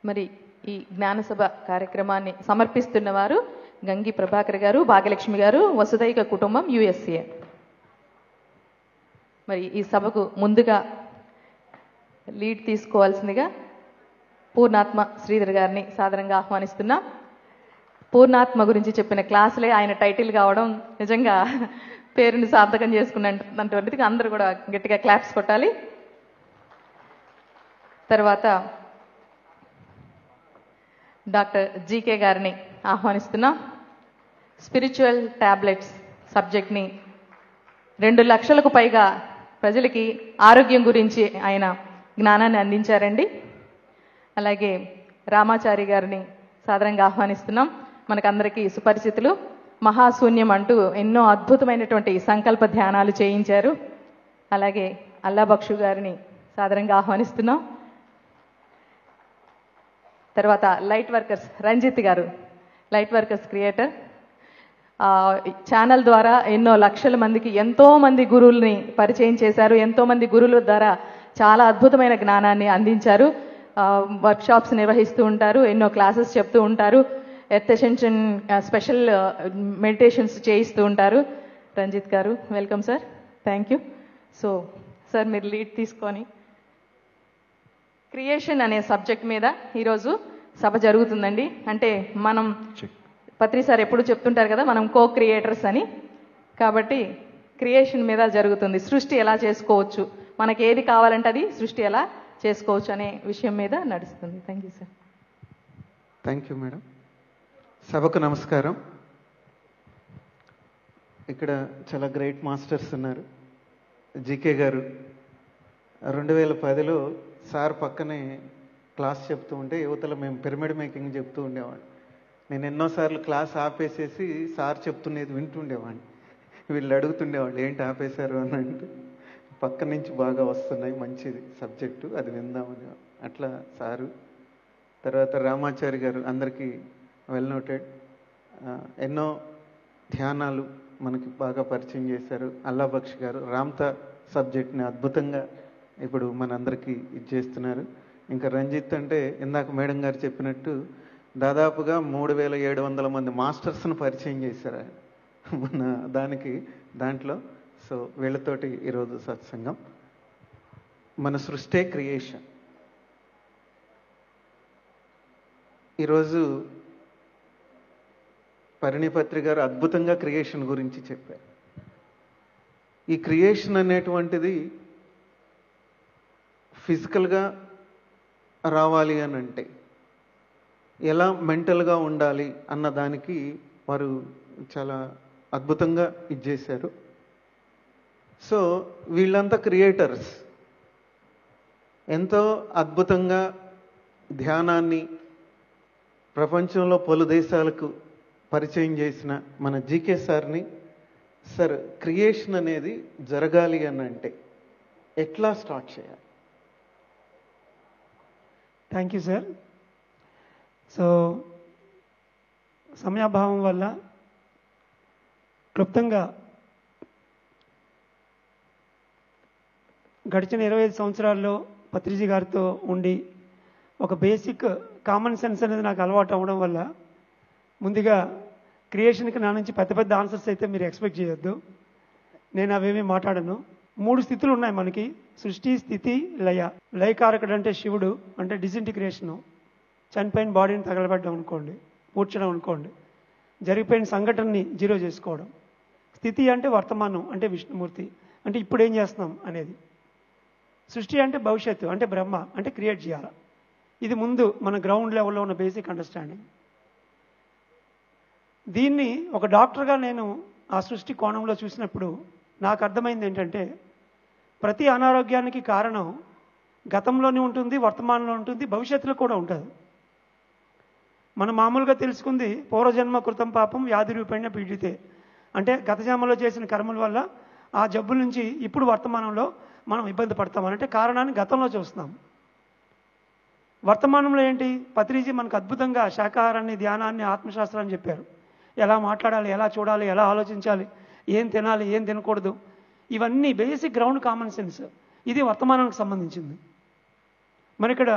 మరి ఈ జ్ఞానసభ కార్యక్రమాన్ని సమర్పిస్తున్న వారు గంగి ప్రభాకర్ గారు, భాగ్యలక్ష్మి గారు, వసుదైక కుటుంబం, USA. మరి ఈ సభకు ముందుగా లీడ్ తీసుకోవాల్సిందిగా పూర్ణాత్మ శ్రీధర్ గారిని సాదరంగా ఆహ్వానిస్తున్నాం. పూర్ణాత్మ గురించి చెప్పిన క్లాసులే ఆయన టైటిల్ కావడం నిజంగా పేరుని సార్థకం చేసుకున్నటువంటిది. అందరూ కూడా గట్టిగా క్లాప్స్ కొట్టాలి. తర్వాత డాక్టర్ జీకే గారిని ఆహ్వానిస్తున్నాం. స్పిరిచువల్ టాబ్లెట్స్ సబ్జెక్ట్ని 2 లక్షలకు పైగా ప్రజలకి ఆరోగ్యం గురించి ఆయన జ్ఞానాన్ని అందించారండి. అలాగే రామాచారి గారిని సాదరంగా ఆహ్వానిస్తున్నాం. మనకందరికీ సుపరిచితులు. మహాశూన్యం అంటూ ఎన్నో అద్భుతమైనటువంటి సంకల్ప ధ్యానాలు చేయించారు. అలాగే అల్లా బక్షు గారిని సాదరంగా ఆహ్వానిస్తున్నాం. తర్వాత లైట్ వర్కర్స్ రంజిత్ గారు, లైట్ వర్కర్స్ క్రియేటర్. ఛానల్ ద్వారా ఎన్నో లక్షల మందికి ఎంతో మంది గురువుల్ని పరిచయం చేశారు. ఎంతో మంది గురువుల ద్వారా చాలా అద్భుతమైన జ్ఞానాన్ని అందించారు. వర్క్షాప్స్ నిర్వహిస్తూ ఉంటారు, ఎన్నో క్లాసెస్ చెప్తూ ఉంటారు, ఎర్త్ అసెన్షన్ స్పెషల్ మెడిటేషన్స్ చేయిస్తూ ఉంటారు. రంజిత్ గారు welcome sir. Thank you. So sir మీరు లీడ్ తీసుకొని క్రియేషన్ అనే సబ్జెక్ట్ మీద ఈరోజు సభ జరుగుతుందండి. అంటే మనం పత్రి సార్ ఎప్పుడు చెప్తుంటారు కదా, మనం కో క్రియేటర్స్ అని. కాబట్టి క్రియేషన్ మీద జరుగుతుంది. సృష్టి ఎలా చేసుకోవచ్చు, మనకి ఏది కావాలంటే అది సృష్టి ఎలా చేసుకోవచ్చు అనే విషయం మీద నడుస్తుంది. Thank you sir. Thank you madam. సభకు నమస్కారం. ఇక్కడ చాలా గ్రేట్ మాస్టర్స్ ఉన్నారు. జీకే గారు 2010లో సార్ పక్కనే క్లాస్ చెప్తూ ఉంటే యువతలో మేము పిరమిడ్ మేకింగ్ చెప్తూ ఉండేవాడిని. నేను ఎన్నోసార్లు క్లాస్ ఆపేసేసి సార్ చెప్తున్నది వింటుండేవాడిని. వీళ్ళు అడుగుతుండేవాళ్ళు ఏంటి ఆపేశారు అని. అంటే పక్క నుంచి బాగా వస్తున్నాయి, మంచిది సబ్జెక్టు, అది విందామని. అట్లా సారు. తర్వాత రామాచారి గారు అందరికీ వెల్ నోటెడ్. ఎన్నో ధ్యానాలు మనకి బాగా పరిచయం చేశారు. అల్లా బక్ష్ గారు రామ్తా సబ్జెక్ట్ని అద్భుతంగా ఇప్పుడు మనందరికీ ఇది చేస్తున్నారు. ఇంకా రంజిత్ అంటే ఇందాక మేడం గారు చెప్పినట్టు దాదాపుగా 3700 మంది మాస్టర్స్ను పరిచయం చేశారు ఆయన మన దాంట్లో. సో వీళ్ళతోటి ఈరోజు సత్సంగం. మన సృష్టే క్రియేషన్. ఈరోజు పరిణిపత్రి గారు అద్భుతంగా క్రియేషన్ గురించి చెప్పారు. ఈ క్రియేషన్ అనేటువంటిది ఫిజికల్గా రావాలి అని అంటే ఎలా మెంటల్గా ఉండాలి అన్న దానికి వారు చాలా అద్భుతంగా ఇచ్చేశారు. సో వీళ్ళంతా క్రియేటర్స్. ఎంతో అద్భుతంగా ధ్యానాన్ని ప్రపంచంలో పలు దేశాలకు పరిచయం చేసిన మన జీకే సార్ని, సార్ క్రియేషన్ అనేది జరగాలి అని అంటే ఎట్లా స్టార్ట్ చేయాలి? Thank you sir. సో సమయాభావం వల్ల క్లుప్తంగా గడిచిన 25 సంవత్సరాల్లో పత్రిజీ గారితో ఉండి ఒక బేసిక్ కామన్ సెన్స్ అనేది నాకు అలవాటు అవ్వడం వల్ల ముందుగా క్రియేషన్కి నా నుంచి పెద్ద పెద్ద ఆన్సర్స్ అయితే మీరు ఎక్స్పెక్ట్ చేయొద్దు. నేను అవేమీ మాట్లాడను. 3 స్థితులు ఉన్నాయి మనకి: సృష్టి, స్థితి, లయ. లయకారకుడు అంటే శివుడు, అంటే డిసింటిగ్రేషను, చనిపోయిన బాడీని తగలబెట్టడం అనుకోండి, పూడ్చడం అనుకోండి, జరిగిపోయిన సంఘటనని జీరో చేసుకోవడం. స్థితి అంటే వర్తమానం, అంటే విష్ణుమూర్తి, అంటే ఇప్పుడు ఏం చేస్తున్నాం అనేది. సృష్టి అంటే భవిష్యత్తు, అంటే బ్రహ్మ, అంటే క్రియేట్ చేయాలి. ఇది ముందు మన గ్రౌండ్ లెవెల్లో ఉన్న బేసిక్ అండర్స్టాండింగ్. దీన్ని ఒక డాక్టర్గా నేను ఆ సృష్టి కోణంలో చూసినప్పుడు నాకు అర్థమైంది ఏంటంటే, ప్రతి అనారోగ్యానికి కారణం గతంలోనే ఉంటుంది, వర్తమానంలో ఉంటుంది, భవిష్యత్తులో కూడా ఉంటుంది. మనం మామూలుగా తెలుసుకుంది పూర్వజన్మ కృతం పాపం వ్యాధి రూపేణ పీడితే, అంటే గత జన్మలో చేసిన కర్మల వల్ల ఆ జబ్బుల నుంచి ఇప్పుడు వర్తమానంలో మనం ఇబ్బంది పడతాం అంటే కారణాన్ని గతంలో చూస్తున్నాం. వర్తమానంలో ఏంటి? పత్రిజీ మనకు అద్భుతంగా శాకాహారాన్ని, ధ్యానాన్ని, ఆత్మశాస్త్రాన్ని చెప్పారు. ఎలా మాట్లాడాలి, ఎలా చూడాలి, ఎలా ఆలోచించాలి, ఏం తినాలి, ఏం తినకూడదు, ఇవన్నీ బేసిక్ గ్రౌండ్ కామన్ సెన్స్. ఇది వర్తమానానికి సంబంధించింది. మన ఇక్కడ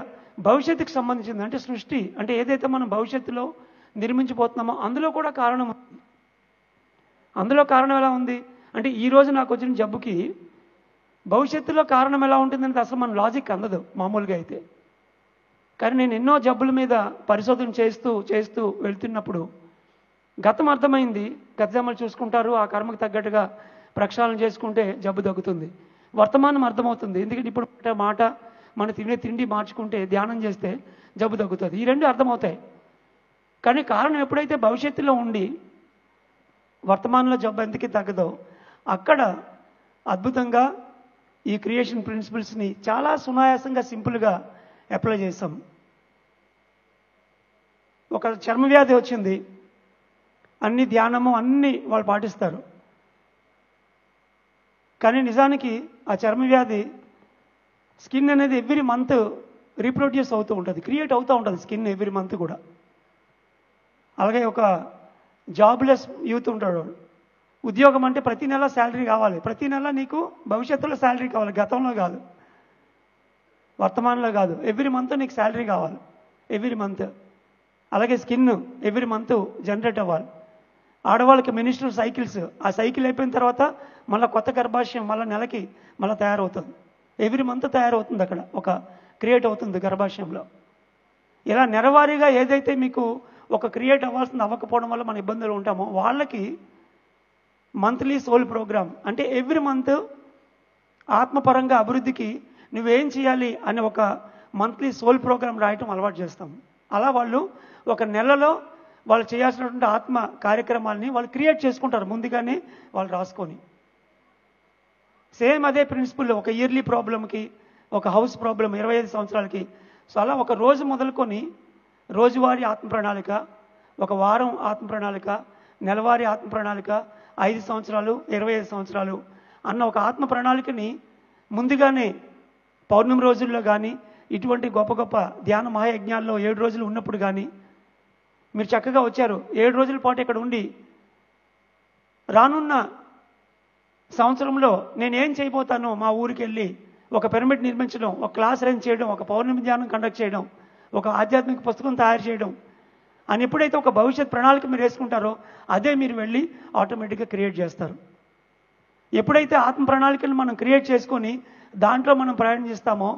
భవిష్యత్తుకు సంబంధించింది, అంటే సృష్టి అంటే ఏదైతే మనం భవిష్యత్తులో నిర్మించబోతున్నామో అందులో కూడా కారణం. అందులో కారణం ఎలా ఉంది అంటే ఈరోజు నాకు వచ్చిన జబ్బుకి భవిష్యత్తులో కారణం ఎలా ఉంటుందంటే అసలు మన లాజిక్ అందదు మామూలుగా అయితే. కానీ నేను ఎన్నో జబ్బుల మీద పరిశోధన చేస్తూ వెళ్తున్నప్పుడు గతం అర్థమైంది. గత జన్మలు చూసుకుంటారు, ఆ కర్మకు తగ్గట్టుగా ప్రక్షాళన చేసుకుంటే జబ్బు తగ్గుతుంది. వర్తమానం అర్థమవుతుంది, ఎందుకంటే ఇప్పుడు మాట మన తిండి మార్చుకుంటే ధ్యానం చేస్తే జబ్బు తగ్గుతుంది. ఈ రెండు అర్థమవుతాయి. కానీ కారణం ఎప్పుడైతే భవిష్యత్తులో ఉండి వర్తమానంలో జబ్బు ఎందుకు తగ్గదో అక్కడ అద్భుతంగా ఈ క్రియేషన్ ప్రిన్సిపల్స్ని చాలా సునాయాసంగా సింపుల్గా అప్లై చేస్తాం. ఒక చర్మవ్యాధి వచ్చింది, అన్ని ధ్యానము అన్నీ వాళ్ళు పాటిస్తారు. కానీ నిజానికి ఆ చర్మవ్యాధి స్కిన్ అనేది ఎవ్రీ మంత్ రీప్రొడ్యూస్ అవుతూ ఉంటుంది, క్రియేట్ అవుతూ ఉంటుంది స్కిన్ ఎవ్రీ మంత్ కూడా. అలాగే ఒక జాబ్లెస్ యూత్ ఉంటాడు, ఉద్యోగం అంటే ప్రతి నెల శాలరీ కావాలి, ప్రతి నెల నీకు భవిష్యత్తులో శాలరీ కావాలి, గతంలో కాదు, వర్తమానంలో కాదు, ఎవ్రీ మంత్ నీకు శాలరీ కావాలి ఎవ్రీ మంత్. అలాగే స్కిన్ ఎవ్రీ మంత్ జనరేట్ అవ్వాలి. ఆడవాళ్ళకి మినిస్ట్రల్ సైకిల్స్, ఆ సైకిల్ అయిపోయిన తర్వాత మళ్ళీ కొత్త గర్భాశయం మళ్ళీ నెలకి మళ్ళీ తయారవుతుంది, ఎవ్రీ మంత్ తయారవుతుంది, అక్కడ ఒక క్రియేట్ అవుతుంది గర్భాశయంలో. ఇలా నెలవారీగా ఏదైతే మీకు ఒక క్రియేట్ అవ్వాల్సింది అవ్వకపోవడం వల్ల మన ఇబ్బందులు ఉంటామో వాళ్ళకి మంత్లీ సోల్ ప్రోగ్రామ్ అంటే ఎవ్రీ మంత్ ఆత్మపరంగా అభివృద్ధికి నువ్వేం చేయాలి అని ఒక మంత్లీ సోల్ ప్రోగ్రామ్ రాయటం అలవాటు చేస్తాం. అలా వాళ్ళు ఒక నెలలో వాళ్ళు చేయాల్సినటువంటి ఆత్మ కార్యక్రమాలని వాళ్ళు క్రియేట్ చేసుకుంటారు ముందుగానే వాళ్ళు రాసుకొని. సేమ్ అదే ప్రిన్సిపల్ ఒక ఇయర్లీ ప్రాబ్లంకి, ఒక హౌస్ ప్రాబ్లం 25 సంవత్సరాలకి. సో అలా ఒక రోజు మొదలుకొని రోజువారీ ఆత్మ ప్రణాళిక, ఒక వారం ఆత్మ ప్రణాళిక, నెలవారీ ఆత్మ ప్రణాళిక, 5 సంవత్సరాలు 25 సంవత్సరాలు అన్న ఒక ఆత్మ ప్రణాళికని ముందుగానే పౌర్ణమి రోజుల్లో కానీ ఇటువంటి గొప్ప గొప్ప ధ్యాన మహాయజ్ఞాల్లో 7 రోజులు ఉన్నప్పుడు కానీ మీరు చక్కగా వచ్చారు. 7 రోజుల పాటు ఇక్కడ ఉండి రానున్న సంవత్సరంలో నేనేం చేయబోతానో మా ఊరికి వెళ్ళి ఒక పిరమిడ్ నిర్మించడం, ఒక క్లాస్ అరేంజ్ చేయడం, ఒక పౌర్ణమి ధ్యానం కండక్ట్ చేయడం, ఒక ఆధ్యాత్మిక పుస్తకం తయారు చేయడం అని ఎప్పుడైతే ఒక భవిష్యత్ ప్రణాళిక మీరు వేసుకుంటారో అదే మీరు వెళ్ళి ఆటోమేటిక్గా క్రియేట్ చేస్తారు. ఎప్పుడైతే ఆత్మ ప్రణాళికలు మనం క్రియేట్ చేసుకొని దాంట్లో మనం ప్రయాణం చేస్తామో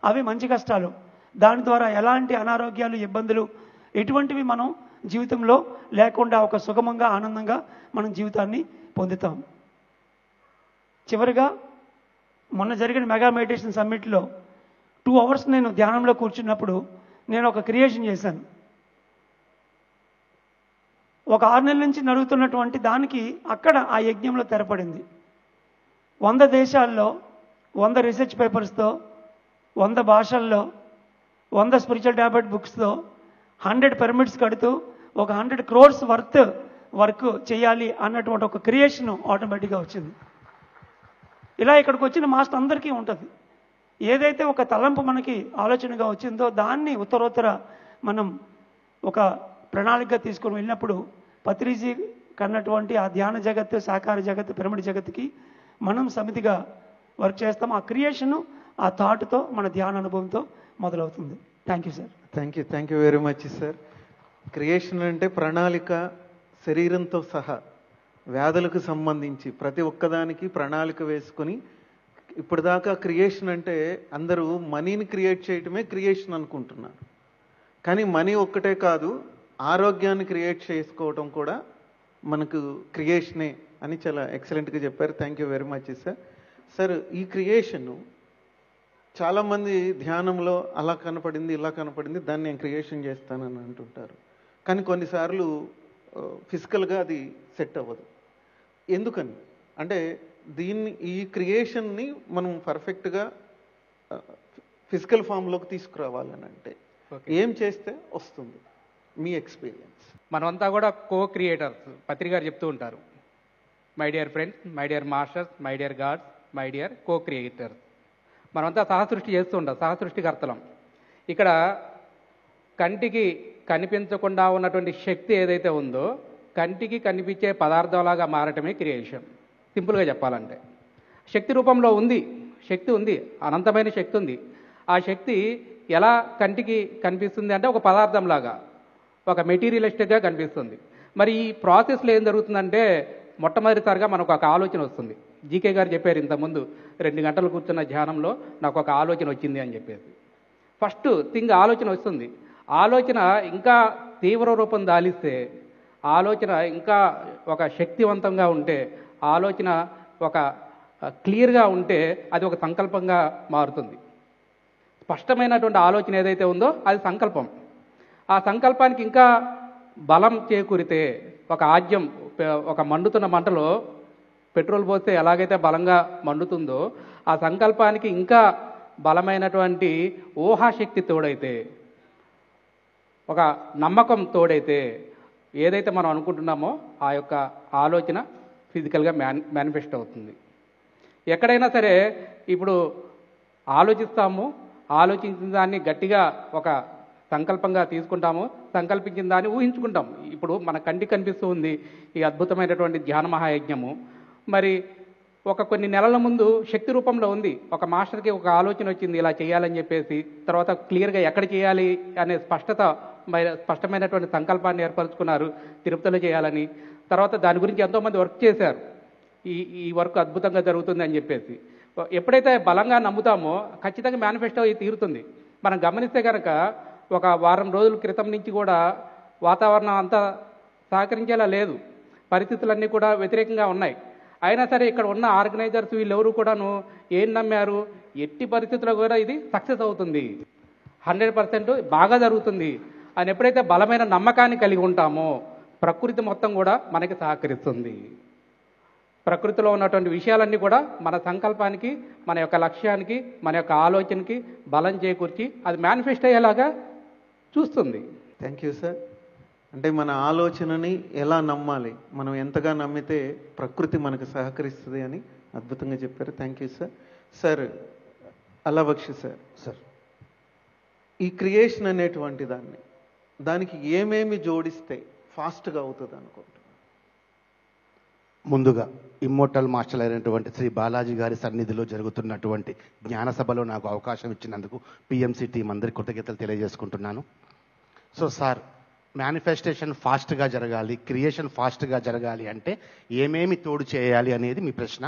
అవి మంచి కష్టాలు, దాని ద్వారా ఎలాంటి అనారోగ్యాలు ఇబ్బందులు ఎటువంటివి మనం జీవితంలో లేకుండా ఒక సుగమంగా ఆనందంగా మనం జీవితాన్ని పొందుతాం. చివరిగా మొన్న జరిగిన మెగా మెడిటేషన్ సమ్మిట్లో 2 hours నేను ధ్యానంలో కూర్చున్నప్పుడు నేను ఒక క్రియేషన్ చేశాను. ఒక 6 నెలల నుంచి నడుగుతున్నటువంటి దానికి అక్కడ ఆ యజ్ఞంలో తెరపడింది. 100 దేశాల్లో 100 రీసెర్చ్ పేపర్స్తో 100 భాషల్లో 100 స్పిరిచువల్ టాబ్లెట్ బుక్స్తో 100 పిరమిడ్స్ కడుతూ ఒక 100 crores వర్క్ చేయాలి అన్నటువంటి ఒక క్రియేషన్ ఆటోమేటిక్గా వచ్చింది. ఇలా ఇక్కడికి వచ్చిన మాస్టర్ అందరికీ ఉంటుంది. ఏదైతే ఒక తలంపు మనకి ఆలోచనగా వచ్చిందో దాన్ని ఉత్తరోత్తర మనం ఒక ప్రణాళికగా తీసుకొని వెళ్ళినప్పుడు పత్రిజీ కన్నటువంటి ఆ ధ్యాన జగత్తు, సాకార జగత్తు, పిరమిడ్ జగత్తుకి మనం సమితిగా వర్క్ చేస్తాం. ఆ క్రియేషను ఆ థాట్తో మన ధ్యాన అనుభవంతో మొదలవుతుంది. Thank you sir. Thank you very much sir. Creation అంటే ప్రణాళిక, శరీరంతో సహా వ్యాధులకు సంబంధించి ప్రతి ఒక్కదానికి ప్రణాళిక వేసుకొని ఇప్పటిదాకా క్రియేషన్ అంటే అందరూ మనీని క్రియేట్ చేయటమే క్రియేషన్ అనుకుంటున్నారు. కానీ మనీ ఒక్కటే కాదు, ఆరోగ్యాన్ని క్రియేట్ చేసుకోవటం కూడా మనకు క్రియేషనే అని చాలా ఎక్సలెంట్గా చెప్పారు. Thank you very much sir. Sir, ఈ క్రియేషను చాలామంది ధ్యానంలో అలా కనపడింది, ఇలా కనపడింది, దాన్ని నేను క్రియేషన్ చేస్తానని అంటుంటారు. కానీ కొన్నిసార్లు ఫిజికల్గా అది సెట్ అవ్వదు. ఎందుకని అంటే ఈ క్రియేషన్ని మనం పర్ఫెక్ట్గా ఫిజికల్ ఫామ్లోకి తీసుకురావాలని అంటే ఏం చేస్తే వస్తుంది మీ ఎక్స్పీరియన్స్? మనమంతా కూడా కో క్రియేటర్స్. పత్రి గారు చెప్తూ ఉంటారు, my dear friends, my dear masters, my dear God's, my dear co creators. మనమంతా సహసృష్టి చేస్తూ ఉంటాం, సహసృష్టికర్తలం. ఇక్కడ కంటికి కనిపించకుండా ఉన్నటువంటి శక్తి ఏదైతే ఉందో కంటికి కనిపించే పదార్థంలాగా మారటమే క్రియేషన్. సింపుల్గా చెప్పాలంటే శక్తి రూపంలో ఉంది, శక్తి ఉంది, అనంతమైన శక్తి ఉంది. ఆ శక్తి ఎలా కంటికి కనిపిస్తుంది అంటే ఒక పదార్థంలాగా, ఒక మెటీరియలిస్టిక్గా కనిపిస్తుంది. మరి ఈ ప్రాసెస్లో ఏం జరుగుతుందంటే మొట్టమొదటిసారిగా మనకు ఒక ఆలోచన వస్తుంది. జీకే గారు చెప్పారు ఇంతకుముందు, 2 గంటలు కూర్చున్న ధ్యానంలో నాకు ఒక ఆలోచన వచ్చింది అని చెప్పేసి. ఫస్ట్ థింగ్ ఆలోచన వస్తుంది. ఆలోచన ఇంకా తీవ్ర రూపం దాలిస్తే, ఆలోచన ఇంకా ఒక శక్తివంతంగా ఉంటే, ఆలోచన ఒక క్లియర్గా ఉంటే అది ఒక సంకల్పంగా మారుతుంది. స్పష్టమైనటువంటి ఆలోచన ఏదైతే ఉందో అది సంకల్పం. ఆ సంకల్పానికి ఇంకా బలం చేకూరితే, ఒక ఆజ్యం, ఒక మండుతున్న మంటలో పెట్రోల్ పోస్తే ఎలాగైతే బలంగా మండుతుందో, ఆ సంకల్పానికి ఇంకా బలమైనటువంటి ఊహాశక్తి తోడైతే, ఒక నమ్మకం తోడైతే, ఏదైతే మనం అనుకుంటున్నామో ఆ యొక్క ఆలోచన ఫిజికల్గా మేనిఫెస్ట్ అవుతుంది. ఎక్కడైనా సరే ఇప్పుడు ఆలోచిస్తాము, ఆలోచించిన దాన్ని గట్టిగా ఒక సంకల్పంగా తీసుకుంటాము, సంకల్పించిన దాన్ని ఊహించుకుంటాం. ఇప్పుడు మన కంటికి కనిపిస్తూ ఉంది ఈ అద్భుతమైనటువంటి ధ్యాన మహాయజ్ఞము. మరి కొన్ని నెలల ముందు శక్తి రూపంలో ఉంది. ఒక మాస్టర్కి ఒక ఆలోచన వచ్చింది ఇలా చేయాలని చెప్పేసి, తర్వాత క్లియర్గా ఎక్కడ చేయాలి అనే స్పష్టమైనటువంటి సంకల్పాన్ని ఏర్పరచుకున్నారు తిరుపతిలో చేయాలని. తర్వాత దాని గురించి ఎంతోమంది వర్క్ చేశారు, ఈ వర్క్ అద్భుతంగా జరుగుతుంది అని చెప్పేసి. ఎప్పుడైతే బలంగా నమ్ముతామో ఖచ్చితంగా మేనిఫెస్టో అయ్యి తీరుతుంది. మనం గమనిస్తే కనుక ఒక వారం రోజుల క్రితం నుంచి కూడా వాతావరణం అంతా సహకరించేలా లేదు, పరిస్థితులన్నీ కూడా వ్యతిరేకంగా ఉన్నాయి. అయినా సరే ఇక్కడ ఉన్న ఆర్గనైజర్స్ వీళ్ళెవరూ కూడాను ఏం నమ్మారు, ఎట్టి పరిస్థితుల్లో కూడా ఇది సక్సెస్ అవుతుంది, 100% బాగా జరుగుతుంది అని ఎప్పుడైతే బలమైన నమ్మకాన్ని కలిగి ఉంటామో ప్రకృతి మొత్తం కూడా మనకి సహకరిస్తుంది. ప్రకృతిలో ఉన్నటువంటి విషయాలన్నీ కూడా మన సంకల్పానికి, మన యొక్క లక్ష్యానికి, మన యొక్క ఆలోచనకి బలం చేకూర్చి అది మేనిఫెస్ట్ అయ్యేలాగా చూస్తుంది. Thank you sir. అంటే మన ఆలోచనని ఎలా నమ్మాలి, మనం ఎంతగా నమ్మితే ప్రకృతి మనకు సహకరిస్తుంది అని అద్భుతంగా చెప్పారు. Thank you sir. Sir Allabakshi sir, ఈ క్రియేషన్ అనేటువంటి దానికి ఏమేమి జోడిస్తే ఫాస్ట్గా అవుతుంది అనుకుంటున్నాను? ముందుగా ఇమ్మోర్టల్ మాస్టర్ అయినటువంటి శ్రీ బాలాజీ గారి సన్నిధిలో జరుగుతున్నటువంటి జ్ఞాన సభలో నాకు అవకాశం ఇచ్చినందుకు పిఎంసి టీం అందరికీ కృతజ్ఞతలు తెలియజేసుకుంటున్నాను. సో సార్, మేనిఫెస్టేషన్ ఫాస్ట్గా జరగాలి, క్రియేషన్ ఫాస్ట్గా జరగాలి అంటే ఏమేమి తోడు చేయాలి అనేది మీ ప్రశ్న.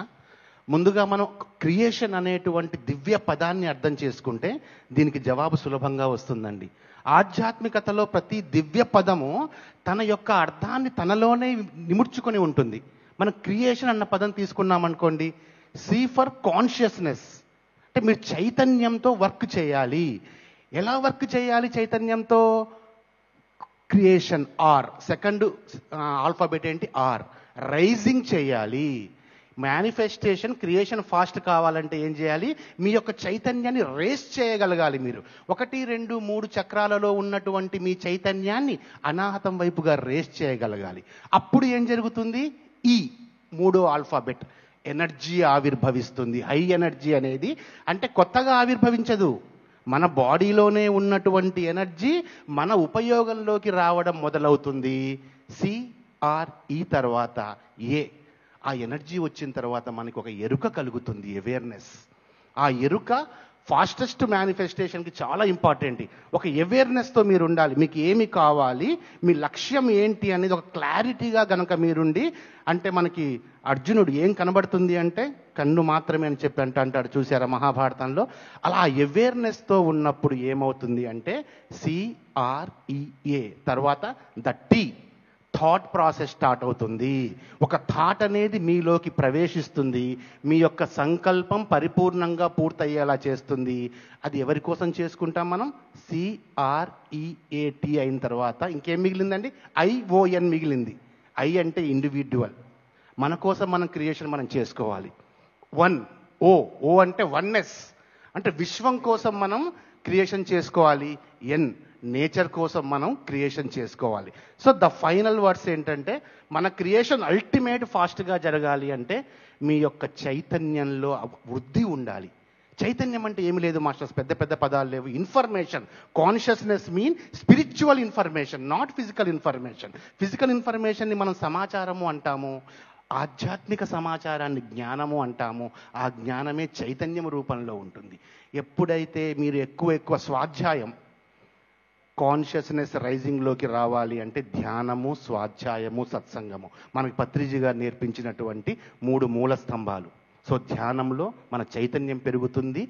ముందుగా మనం క్రియేషన్ అనేటువంటి దివ్య పదాన్ని అర్థం చేసుకుంటే దీనికి జవాబు సులభంగా వస్తుందండి. ఆధ్యాత్మికతలో ప్రతి దివ్య పదము తన యొక్క అర్థాన్ని తనలోనే నిముడ్చుకొని ఉంటుంది. మనం క్రియేషన్ అన్న పదం తీసుకున్నామనుకోండి, సి ఫర్ కాన్షియస్నెస్, అంటే మీరు చైతన్యంతో వర్క్ చేయాలి. ఎలా వర్క్ చేయాలి చైతన్యంతో? క్రియేషన్ ఆర్, సెకండ్ ఆల్ఫాబెట్ ఏంటి? ఆర్. రైజింగ్ చేయాలి. మేనిఫెస్టేషన్ క్రియేషన్ ఫాస్ట్ కావాలంటే ఏం చేయాలి? మీ యొక్క చైతన్యాన్ని రేస్ చేయగలగాలి. మీరు 1, 2, 3 చక్రాలలో ఉన్నటువంటి మీ చైతన్యాన్ని అనాహతం వైపుగా రేస్ చేయగలగాలి. అప్పుడు ఏం జరుగుతుంది? ఈ 3వ ఆల్ఫాబెట్ ఎనర్జీ ఆవిర్భవిస్తుంది. హై ఎనర్జీ అనేది అంటే కొత్తగా ఆవిర్భవించదు, మన బాడీలోనే ఉన్నటువంటి ఎనర్జీ మన ఉపయోగంలోకి రావడం మొదలవుతుంది. సిఆర్ఈ తర్వాత ఏ. ఆ ఎనర్జీ వచ్చిన తర్వాత మనకు ఒక ఎరుక కలుగుతుంది, అవేర్నెస్. ఆ ఎరుక ఫాస్టెస్ట్ మేనిఫెస్టేషన్కి చాలా ఇంపార్టెంట్. ఒక అవేర్నెస్తో మీరు ఉండాలి. మీకు ఏమి కావాలి, మీ లక్ష్యం ఏంటి అనేది ఒక క్లారిటీగా గనక మీరుండి, అంటే మనకి అర్జునుడు ఏం కనబడుతుంది అంటే కన్ను మాత్రమే అని చెప్పి అంటాడు, చూసారా మహాభారతంలో? అలా అవేర్నెస్తో ఉన్నప్పుడు ఏమవుతుంది అంటే సిఆర్ఈఏ తర్వాత ద టీ, థాట్ ప్రాసెస్ స్టార్ట్ అవుతుంది. ఒక థాట్ అనేది మీలోకి ప్రవేశిస్తుంది, మీ యొక్క సంకల్పం పరిపూర్ణంగా పూర్తయ్యేలా చేస్తుంది. అది ఎవరి కోసం చేసుకుంటాం మనం? సిఆర్ఈఏటి అయిన తర్వాత ఇంకేం మిగిలిందండి? ఐఓఎన్ మిగిలింది. ఐ అంటే ఇండివిడ్యువల్, మన కోసం మనం క్రియేషన్ మనం చేసుకోవాలి. 1 ఓ అంటే వన్నెస్, అంటే విశ్వం కోసం మనం క్రియేషన్ చేసుకోవాలి. ఎన్ నేచర్ కోసం మనం క్రియేషన్ చేసుకోవాలి. సో ద ఫైనల్ వర్డ్స్ ఏంటంటే, మన క్రియేషన్ అల్టిమేట్ ఫాస్ట్గా జరగాలి అంటే మీ యొక్క చైతన్యంలో వృద్ధి ఉండాలి. చైతన్యం అంటే ఏమి లేదు మాస్టర్స్, పెద్ద పెద్ద పదాలు లేవు. Information, consciousness mean spiritual information, not physical information. Physical ఇన్ఫర్మేషన్ని మనం సమాచారము అంటాము, ఆధ్యాత్మిక సమాచారాన్ని జ్ఞానము అంటాము. ఆ జ్ఞానమే చైతన్యం రూపంలో ఉంటుంది. ఎప్పుడైతే మీరు ఎక్కువ స్వాధ్యాయం, కాన్షియస్నెస్ రైజింగ్లోకి రావాలి అంటే ధ్యానము, స్వాధ్యాయము, సత్సంగము మనకి పత్రిజీ గారు నేర్పించినటువంటి 3 మూల స్తంభాలు. సో ధ్యానంలో మన చైతన్యం పెరుగుతుంది.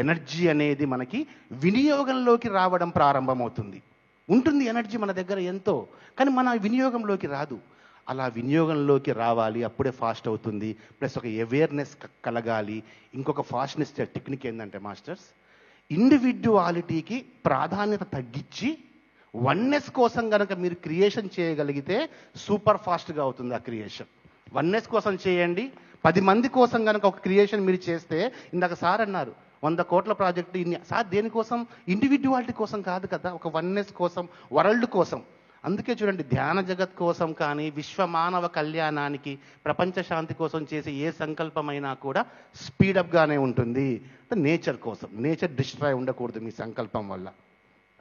ఎనర్జీ అనేది మనకి వినియోగంలోకి రావడం ప్రారంభమవుతుంది. ఉంటుంది ఎనర్జీ మన దగ్గర ఎంతో, కానీ మన వినియోగంలోకి రాదు. అలా వినియోగంలోకి రావాలి, అప్పుడే ఫాస్ట్ అవుతుంది. ప్లస్ ఒక అవేర్నెస్ కలగాలి. ఇంకొక ఫాస్ట్నెస్ టెక్నిక్ ఏంటంటే మాస్టర్స్, ఇండివిడ్యువాలిటీకి ప్రాధాన్యత తగ్గించి వన్నెస్ కోసం కనుక మీరు క్రియేషన్ చేయగలిగితే సూపర్ ఫాస్ట్గా అవుతుంది ఆ క్రియేషన్. వన్నెస్ కోసం చేయండి. 10 మంది కోసం కనుక ఒక క్రియేషన్ మీరు చేస్తే, ఇందాక సార్ అన్నారు 100 కోట్ల ప్రాజెక్టు ఇన్ని, సార్ దేనికోసం? ఇండివిడ్యువాలిటీ కోసం కాదు కదా, ఒక వన్నెస్ కోసం, వరల్డ్ కోసం. అందుకే చూడండి, ధ్యాన జగత్ కోసం కానీ, విశ్వమానవ కళ్యాణానికి, ప్రపంచ శాంతి కోసం చేసే ఏ సంకల్పమైనా కూడా స్పీడప్గానే ఉంటుంది. నేచర్ కోసం, నేచర్ డిస్ట్రాయ్ ఉండకూడదు మీ సంకల్పం వల్ల.